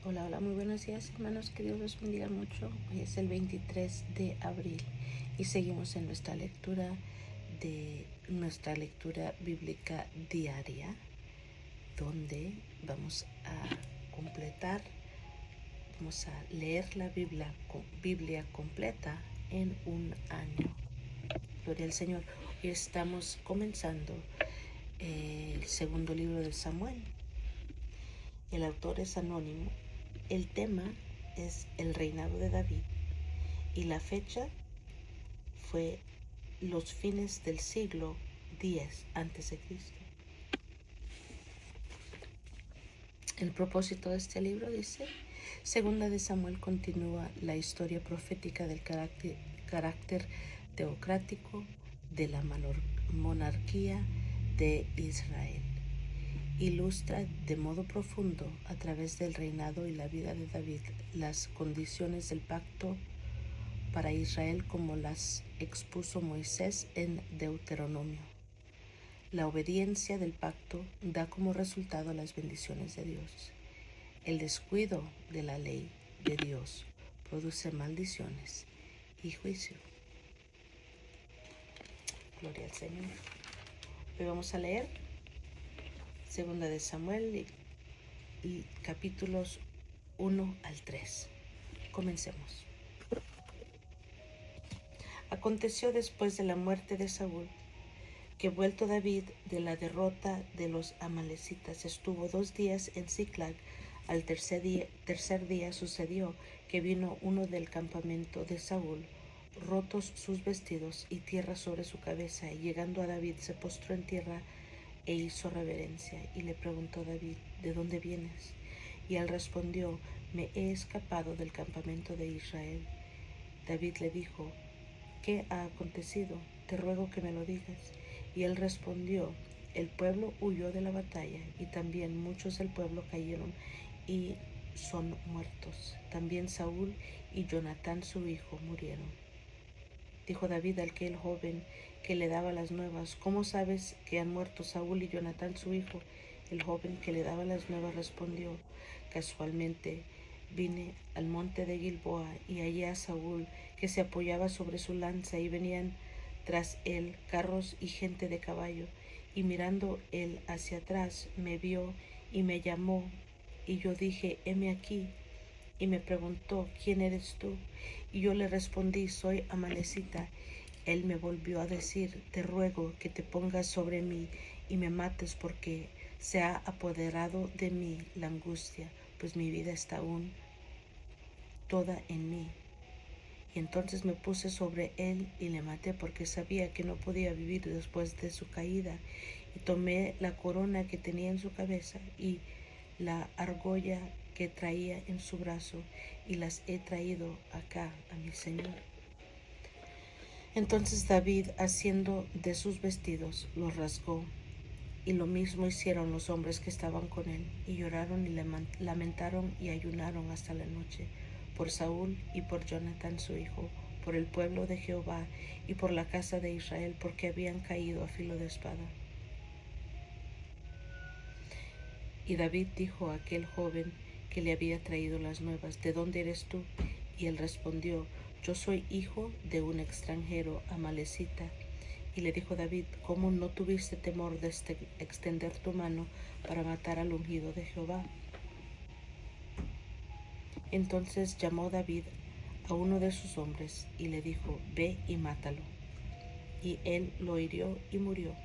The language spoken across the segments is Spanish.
Hola, hola, muy buenos días, hermanos, que Dios los bendiga mucho. Hoy es el 23 de abril y seguimos en nuestra lectura bíblica diaria, donde vamos a leer la Biblia completa en un año. Gloria al Señor. Hoy estamos comenzando el segundo libro de Samuel. El autor es anónimo. El tema es el reinado de David y la fecha fue los fines del siglo X a.C. El propósito de este libro dice: Segunda de Samuel continúa la historia profética del carácter teocrático de la monarquía de Israel. Ilustra de modo profundo, a través del reinado y la vida de David, las condiciones del pacto para Israel como las expuso Moisés en Deuteronomio. La obediencia del pacto da como resultado las bendiciones de Dios. El descuido de la ley de Dios produce maldiciones y juicio. Gloria al Señor. Hoy vamos a leer Segunda de Samuel y capítulos 1 al 3. Comencemos. Aconteció después de la muerte de Saúl que, vuelto David de la derrota de los amalecitas, estuvo 2 días en Siclag. Al tercer día sucedió que vino uno del campamento de Saúl, rotos sus vestidos y tierra sobre su cabeza, y llegando a David se postró en tierra e hizo reverencia. Y le preguntó David: ¿de dónde vienes? Y él respondió: me he escapado del campamento de Israel. David le dijo: ¿qué ha acontecido? Te ruego que me lo digas. Y él respondió: el pueblo huyó de la batalla, y también muchos del pueblo cayeron y son muertos. También Saúl y Jonatán su hijo murieron. Dijo David a aquel joven que le daba las nuevas: ¿cómo sabes que han muerto Saúl y Jonatán su hijo? El joven que le daba las nuevas respondió: casualmente vine al monte de Gilboa y hallé a Saúl que se apoyaba sobre su lanza, y venían tras él carros y gente de caballo. Y mirando él hacia atrás, me vio y me llamó, y yo dije: heme aquí. Y me preguntó: ¿quién eres tú? Y yo le respondí: soy amalecita. Él me volvió a decir: te ruego que te pongas sobre mí y me mates, porque se ha apoderado de mí la angustia, pues mi vida está aún toda en mí. Y entonces me puse sobre él y le maté, porque sabía que no podía vivir después de su caída. Y tomé la corona que tenía en su cabeza y la argolla que traía en su brazo, y las he traído acá a mi señor. Entonces David, haciendo de sus vestidos, los rasgó, y lo mismo hicieron los hombres que estaban con él, y lloraron y lamentaron y ayunaron hasta la noche, por Saúl y por Jonatán su hijo, por el pueblo de Jehová y por la casa de Israel, porque habían caído a filo de espada. Y David dijo a aquel joven que le había traído las nuevas: ¿de dónde eres tú? Y él respondió: yo soy hijo de un extranjero amalecita. Y le dijo David: ¿cómo no tuviste temor de extender tu mano para matar al ungido de Jehová? Entonces llamó David a uno de sus hombres y le dijo: ve y mátalo. Y él lo hirió y murió.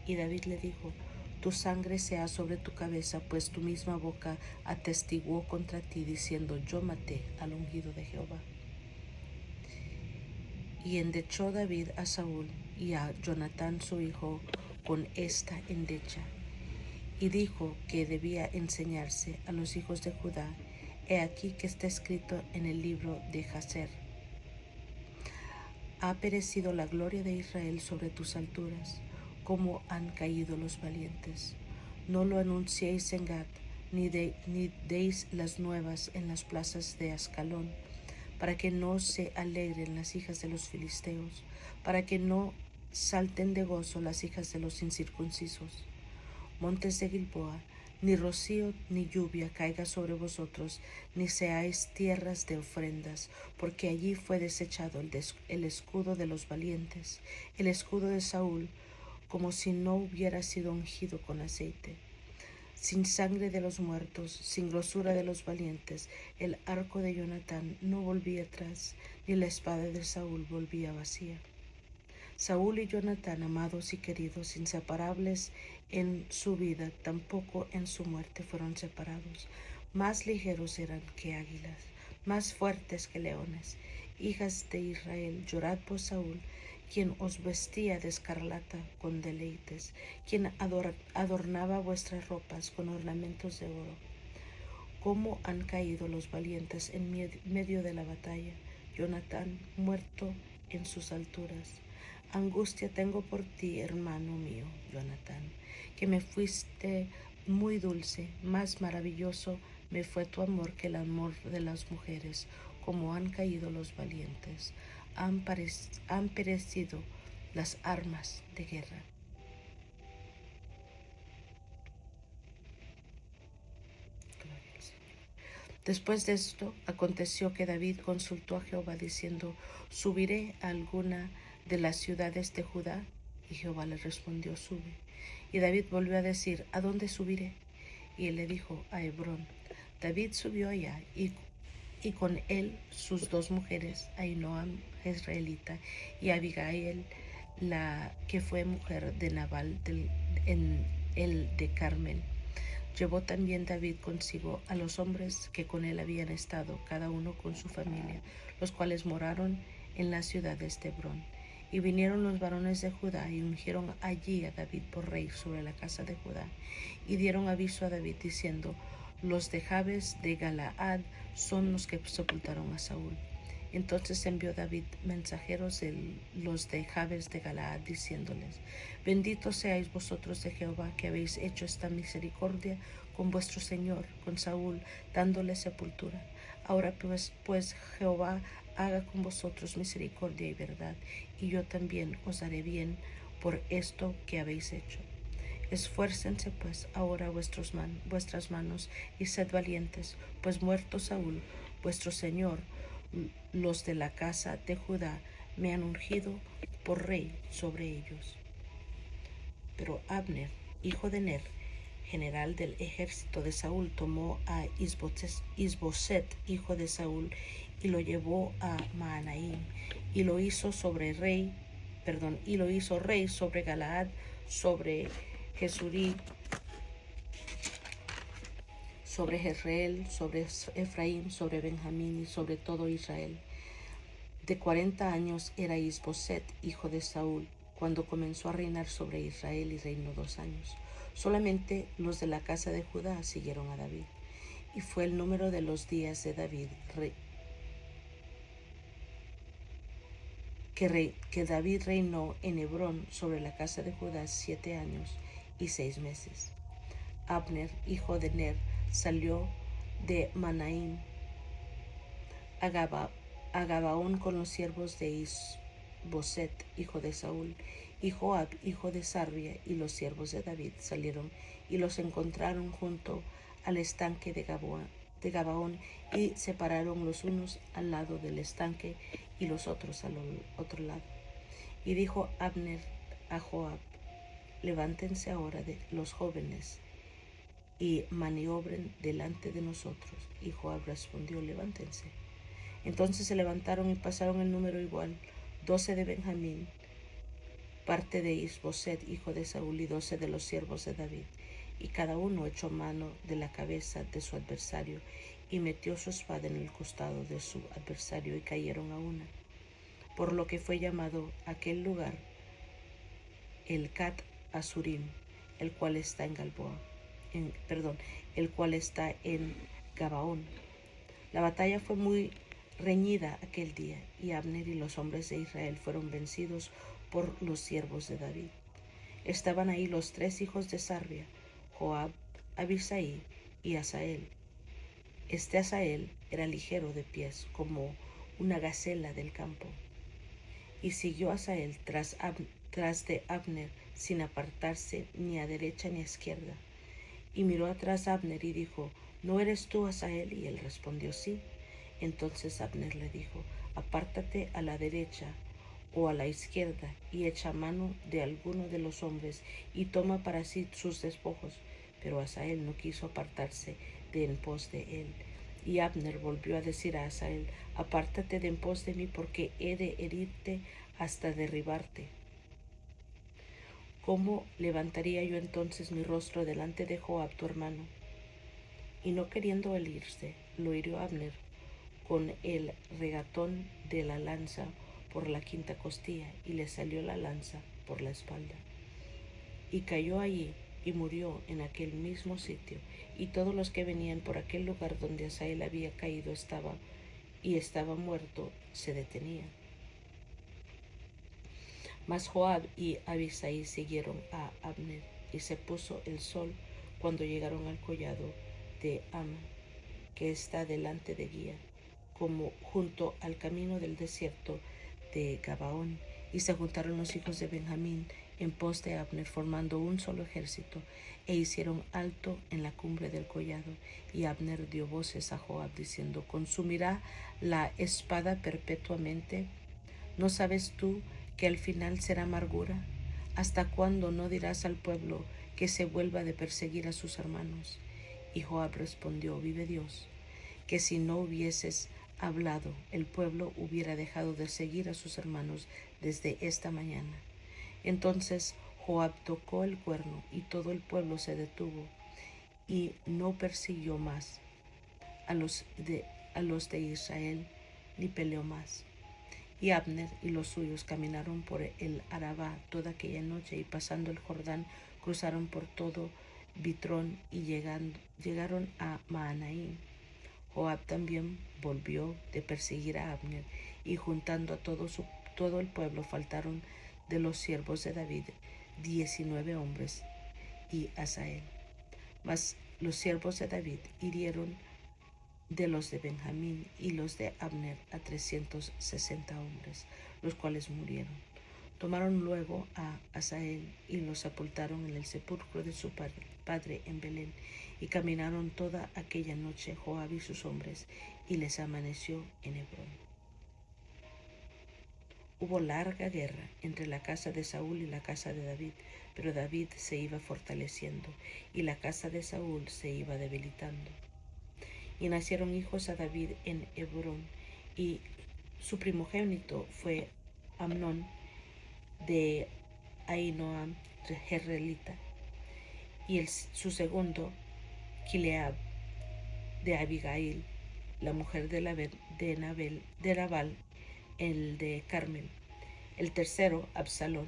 Y David le dijo: tu sangre sea sobre tu cabeza, pues tu misma boca atestiguó contra ti, diciendo: yo maté al ungido de Jehová. Y endechó David a Saúl y a Jonatán su hijo con esta endecha, y dijo que debía enseñarse a los hijos de Judá: he aquí que está escrito en el libro de Jaser: ha perecido la gloria de Israel sobre tus alturas, como han caído los valientes. No lo anunciéis en Gat, ni deis las nuevas en las plazas de Ascalón, para que no se alegren las hijas de los filisteos, para que no salten de gozo las hijas de los incircuncisos. Montes de Gilboa, ni rocío ni lluvia caiga sobre vosotros, ni seáis tierras de ofrendas, porque allí fue desechado el escudo de los valientes, el escudo de Saúl, como si no hubiera sido ungido con aceite. Sin sangre de los muertos, sin grosura de los valientes, el arco de Jonatán no volvía atrás, ni la espada de Saúl volvía vacía. Saúl y Jonatán, amados y queridos, inseparables en su vida, tampoco en su muerte fueron separados. Más ligeros eran que águilas, más fuertes que leones. Hijas de Israel, llorad por Saúl, quien os vestía de escarlata con deleites, quien adornaba vuestras ropas con ornamentos de oro. Cómo han caído los valientes en medio de la batalla, Jonatán muerto en sus alturas. Angustia tengo por ti, hermano mío, Jonatán, que me fuiste muy dulce, más maravilloso me fue tu amor que el amor de las mujeres. Como han caído los valientes, han perecido las armas de guerra. Después de esto, aconteció que David consultó a Jehová diciendo, ¿subiré a alguna de las ciudades de Judá? Y Jehová le respondió, sube. Y David volvió a decir, ¿a dónde subiré? Y él le dijo, a Hebrón. David subió allá y con él sus dos mujeres, Ahinoam jezreelita y Abigail, la que fue mujer de Nabal en el de Carmel. Llevó también David consigo a los hombres que con él habían estado, cada uno con su familia, los cuales moraron en las ciudades de Hebrón. Y vinieron los varones de Judá y ungieron allí a David por rey sobre la casa de Judá. Y dieron aviso a David diciendo, los de Jabes de Galaad son los que sepultaron a Saúl. Entonces envió David mensajeros de los de Jabes de Galaad, diciéndoles, benditos seáis vosotros de Jehová, que habéis hecho esta misericordia con vuestro señor, con Saúl, dándole sepultura. Ahora pues Jehová haga con vosotros misericordia y verdad, y yo también os haré bien por esto que habéis hecho. Esfuércense pues ahora vuestras manos y sed valientes, pues muerto Saúl, vuestro señor, los de la casa de Judá me han ungido por rey sobre ellos. Pero Abner, hijo de Ner, general del ejército de Saúl, tomó a Isboset, hijo de Saúl, y lo llevó a Mahanaim, y lo hizo rey sobre Galaad, sobre Jesurí, sobre Jezreel, sobre Efraín, sobre Benjamín y sobre todo Israel. De 40 años era Isboset, hijo de Saúl, cuando comenzó a reinar sobre Israel, y reinó 2 años. Solamente los de la casa de Judá siguieron a David. Y fue el número de los días de David, que David reinó en Hebrón sobre la casa de Judá 7 años y 6 meses. Abner, hijo de Ner, salió de Mahanaim a Gabaón con los siervos de Isboset, hijo de Saúl, y Joab, hijo de Sarvia, y los siervos de David salieron y los encontraron junto al estanque de Gabaón, y se pararon los unos al lado del estanque y los otros al otro lado. Y dijo Abner a Joab, levántense ahora los jóvenes y maniobren delante de nosotros. Y Joab respondió, levántense. Entonces se levantaron y pasaron el número igual, 12 de Benjamín, parte de Isboset, hijo de Saúl, y 12 de los siervos de David. Y cada uno echó mano de la cabeza de su adversario, y metió su espada en el costado de su adversario, y cayeron a una. Por lo que fue llamado aquel lugar el Cat Asurim, el cual está en Gabaón. La batalla fue muy reñida aquel día, y Abner y los hombres de Israel fueron vencidos por los siervos de David. Estaban ahí los 3 hijos de Sarvia, Joab, Abisai y Asael. Este Asael era ligero de pies, como una gacela del campo. Y siguió Asael tras de Abner, sin apartarse ni a derecha ni a izquierda. Y miró atrás a Abner y dijo: ¿No eres tú, Asael? Y él respondió: sí. Entonces Abner le dijo: apártate a la derecha o a la izquierda, y echa mano de alguno de los hombres, y toma para sí sus despojos. Pero Asael no quiso apartarse de en pos de él. Y Abner volvió a decir a Asael: apártate de en pos de mí, porque he de herirte hasta derribarte. ¿Cómo levantaría yo entonces mi rostro delante de Joab tu hermano? Y no queriendo él irse, lo hirió Abner con el regatón de la lanza por la quinta costilla, y le salió la lanza por la espalda. Y cayó allí y murió en aquel mismo sitio, y todos los que venían por aquel lugar donde Asael había caído estaba muerto, se detenían. Mas Joab y Abisai siguieron a Abner, y se puso el sol cuando llegaron al collado de Ama, que está delante de Guía, como junto al camino del desierto de Gabaón. Y se juntaron los hijos de Benjamín en pos de Abner, formando un solo ejército, e hicieron alto en la cumbre del collado. Y Abner dio voces a Joab, diciendo: ¿consumirá la espada perpetuamente? ¿No sabes tú que al final será amargura? ¿Hasta cuándo no dirás al pueblo que se vuelva de perseguir a sus hermanos? Y Joab respondió: vive Dios, que si no hubieses hablado, el pueblo hubiera dejado de seguir a sus hermanos desde esta mañana. Entonces Joab tocó el cuerno, y todo el pueblo se detuvo, y no persiguió más a los de Israel, ni peleó más. Y Abner y los suyos caminaron por el Arabá toda aquella noche, y pasando el Jordán cruzaron por todo Bitrón, y llegaron a Mahanaim. Joab también volvió de perseguir a Abner, y juntando a todo el pueblo, faltaron de los siervos de David 19 hombres y Asael. Mas los siervos de David hirieron de los de Benjamín y los de Abner a 360 hombres, los cuales murieron. Tomaron luego a Asael y lo sepultaron en el sepulcro de su padre en Belén, y caminaron toda aquella noche Joab y sus hombres, y les amaneció en Hebrón. Hubo larga guerra entre la casa de Saúl y la casa de David, pero David se iba fortaleciendo, y la casa de Saúl se iba debilitando. Y nacieron hijos a David en Hebrón, y su primogénito fue Amnón de Ahinoam Jerrelita, y su segundo Kileab de Abigail, la mujer de Nabal, el de Carmel. El tercero Absalón,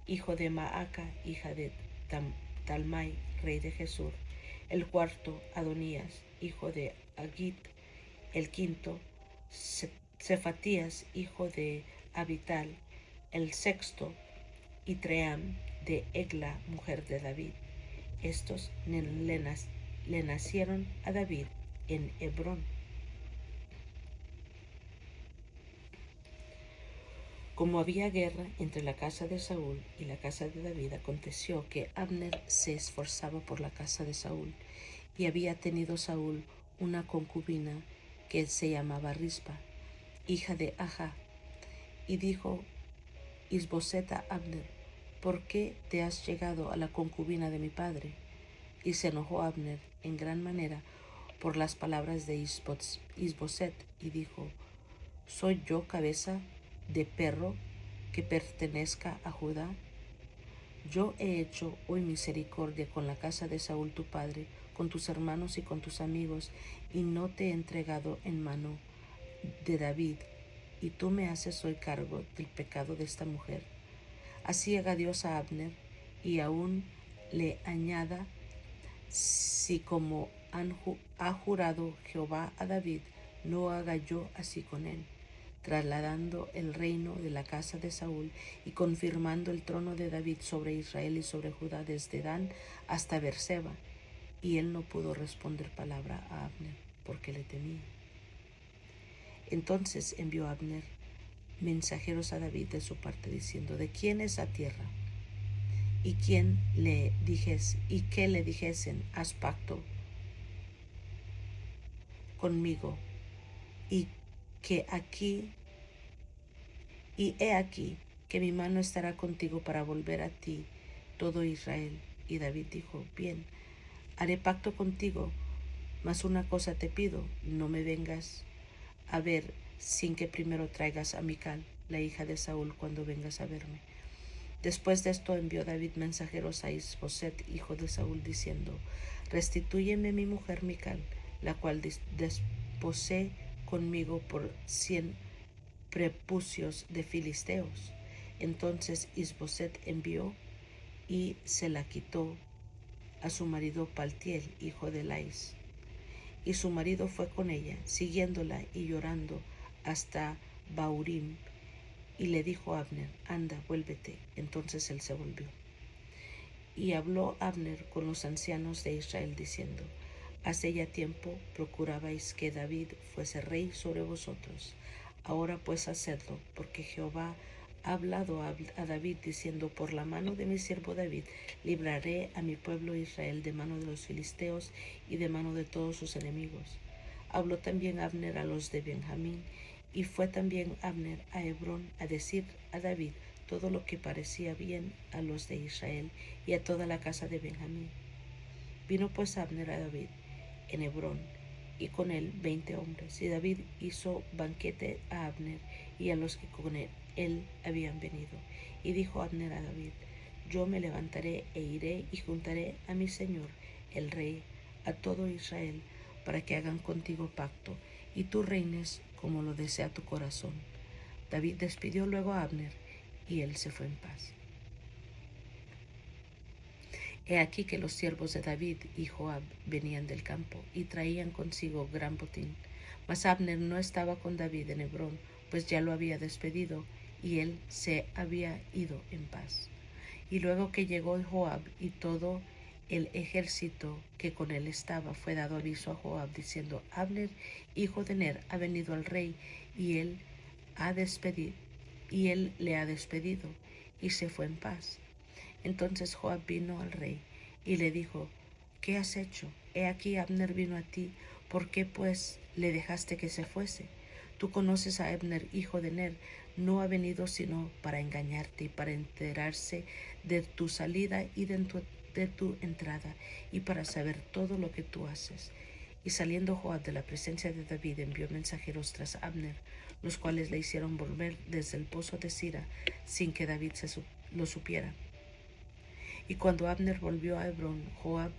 hijo de Maaca, hija de Talmai, rey de Jesur. El cuarto Adonías, hijo de Agit. El quinto Cefatías, hijo de Abital. El sexto Itream de Egla, mujer de David. Estos le nacieron a David en Hebrón. Como había guerra entre la casa de Saúl y la casa de David, aconteció que Abner se esforzaba por la casa de Saúl, y había tenido Saúl una concubina que se llamaba Rispa, hija de Aja. Y dijo Isboset a Abner: ¿por qué te has llegado a la concubina de mi padre? Y se enojó Abner en gran manera por las palabras de Isboset, y dijo: ¿soy yo cabeza de perro que pertenezca a Judá? Yo he hecho hoy misericordia con la casa de Saúl tu padre, con tus hermanos y con tus amigos, y no te he entregado en mano de David, y tú me haces hoy cargo del pecado de esta mujer. Así haga Dios a Abner, y aún le añada, si como ha jurado Jehová a David, no haga yo así con él, trasladando el reino de la casa de Saúl y confirmando el trono de David sobre Israel y sobre Judá desde Dan hasta Berseba. Y él no pudo responder palabra a Abner, porque le temía. Entonces envió Abner mensajeros a David de su parte, diciendo: ¿de quién es la tierra? y que le dijesen: haz pacto conmigo, y que aquí y he aquí que mi mano estará contigo para volver a ti todo Israel. Y David dijo: bien, haré pacto contigo, mas una cosa te pido: no me vengas a ver sin que primero traigas a Mical, la hija de Saúl, cuando vengas a verme. Después de esto envió David mensajeros a Isboset, hijo de Saúl, diciendo: restitúyeme mi mujer Mical, la cual desposé conmigo por 100 prepucios de filisteos. Entonces Isboset envió y se la quitó a su marido Paltiel, hijo de Lais. Y su marido fue con ella, siguiéndola y llorando hasta Baurim. Y le dijo a Abner: anda, vuélvete. Entonces él se volvió. Y habló Abner con los ancianos de Israel, diciendo: hace ya tiempo procurabais que David fuese rey sobre vosotros. Ahora pues hacedlo, porque Jehová ha hablado a David, diciendo: por la mano de mi siervo David libraré a mi pueblo Israel de mano de los filisteos y de mano de todos sus enemigos. Habló también Abner a los de Benjamín, y fue también Abner a Hebrón a decir a David todo lo que parecía bien a los de Israel y a toda la casa de Benjamín. Vino pues Abner a David en Hebrón, y con él 20 hombres. Y David hizo banquete a Abner y a los que con él habían venido. Y dijo Abner a David: yo me levantaré e iré y juntaré a mi señor el rey, a todo Israel, para que hagan contigo pacto, y tú reines como lo desea tu corazón. David despidió luego a Abner, y él se fue en paz. He aquí que los siervos de David y Joab venían del campo, y traían consigo gran botín. Mas Abner no estaba con David en Hebrón, pues ya lo había despedido, y él se había ido en paz. Y luego que llegó Joab y todo el ejército que con él estaba, fue dado aviso a Joab, diciendo: Abner, hijo de Ner, ha venido al rey, y él le ha despedido, y se fue en paz. Entonces Joab vino al rey y le dijo: ¿qué has hecho? He aquí Abner vino a ti, ¿por qué pues le dejaste que se fuese? Tú conoces a Abner, hijo de Ner, no ha venido sino para engañarte y para enterarse de tu salida y de tu entrada, y para saber todo lo que tú haces. Y saliendo Joab de la presencia de David, envió mensajeros tras Abner, los cuales le hicieron volver desde el pozo de Sira, sin que David lo supiera. Y cuando Abner volvió a Hebrón, Joab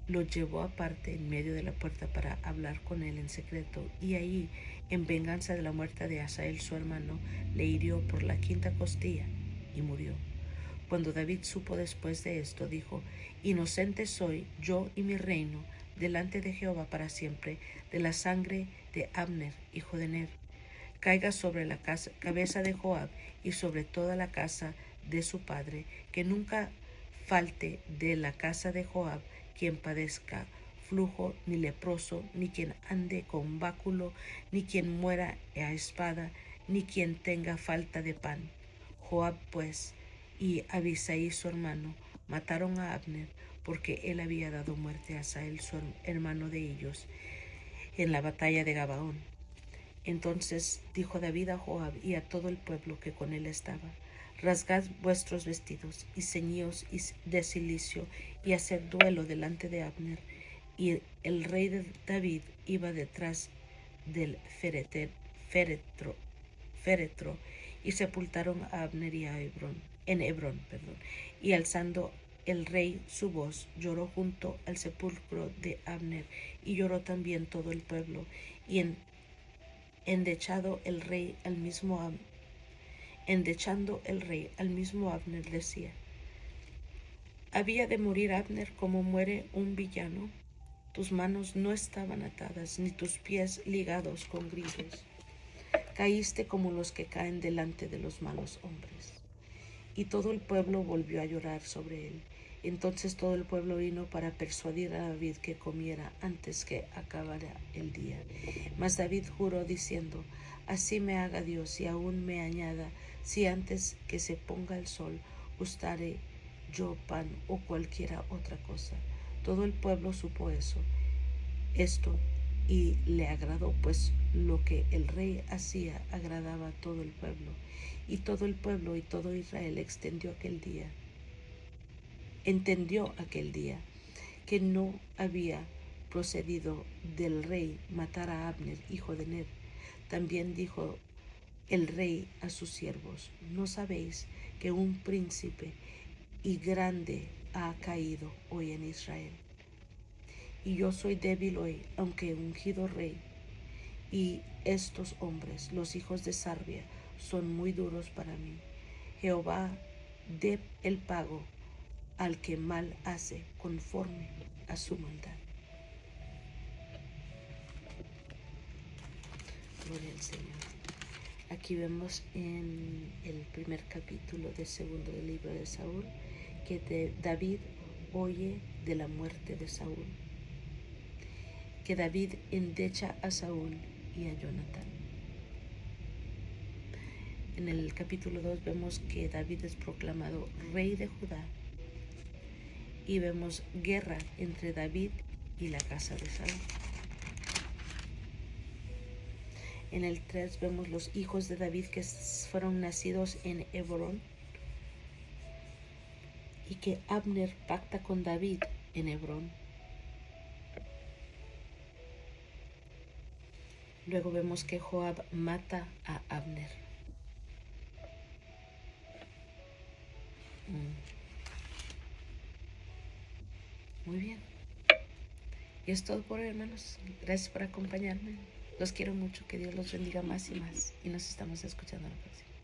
lo llevó aparte en medio de la puerta para hablar con él en secreto, y ahí, en venganza de la muerte de Asael su hermano, le hirió por la quinta costilla y murió. Cuando David supo después de esto, dijo: inocente soy yo y mi reino delante de Jehová para siempre de la sangre de Abner, hijo de Ner. Caiga sobre la cabeza de Joab y sobre toda la casa de su padre, que nunca falte de la casa de Joab quien padezca flujo, ni leproso, ni quien ande con báculo, ni quien muera a espada, ni quien tenga falta de pan. Joab pues y Abisai su hermano mataron a Abner, porque él había dado muerte a Asael su hermano de ellos en la batalla de Gabaón. Entonces dijo David a Joab y a todo el pueblo que con él estaba: rasgad vuestros vestidos y ceñíos de cilicio y haced duelo delante de Abner. Y el rey de David iba detrás del féretro, y sepultaron a Abner y a en Hebrón. Y alzando el rey su voz, lloró junto al sepulcro de Abner, y lloró también todo el pueblo. Y endechando el rey al mismo Abner, decía: ¿había de morir Abner como muere un villano? Tus manos no estaban atadas, ni tus pies ligados con grillos. Caíste como los que caen delante de los malos hombres. Y todo el pueblo volvió a llorar sobre él. Entonces todo el pueblo vino para persuadir a David que comiera antes que acabara el día. Mas David juró diciendo: así me haga Dios y aún me añada, si antes que se ponga el sol gustare yo pan o cualquiera otra cosa. Todo el pueblo supo esto, y le agradó, pues lo que el rey hacía agradaba a todo el pueblo. Y todo el pueblo y todo Israel entendió aquel día que no había procedido del rey matar a Abner, hijo de Ner. También dijo el rey a sus siervos: ¿no sabéis que un príncipe y grande ha caído hoy en Israel? Y yo soy débil hoy, aunque ungido rey. Y estos hombres, los hijos de Sarbia, son muy duros para mí. Jehová dé el pago al que mal hace conforme a su maldad. Gloria al Señor. Aquí vemos en el primer capítulo del segundo del libro de Saúl que David oye de la muerte de Saúl, que David endecha a Saúl y a Jonatán. En el capítulo 2 vemos que David es proclamado rey de Judá y vemos guerra entre David y la casa de Saúl. En el 3 vemos los hijos de David que fueron nacidos en Hebrón y que Abner pacta con David en Hebrón. Luego vemos que Joab mata a Abner. Muy bien. Y es todo por hoy, hermanos. Gracias por acompañarme. Los quiero mucho. Que Dios los bendiga más y más. Y nos estamos escuchando la próxima.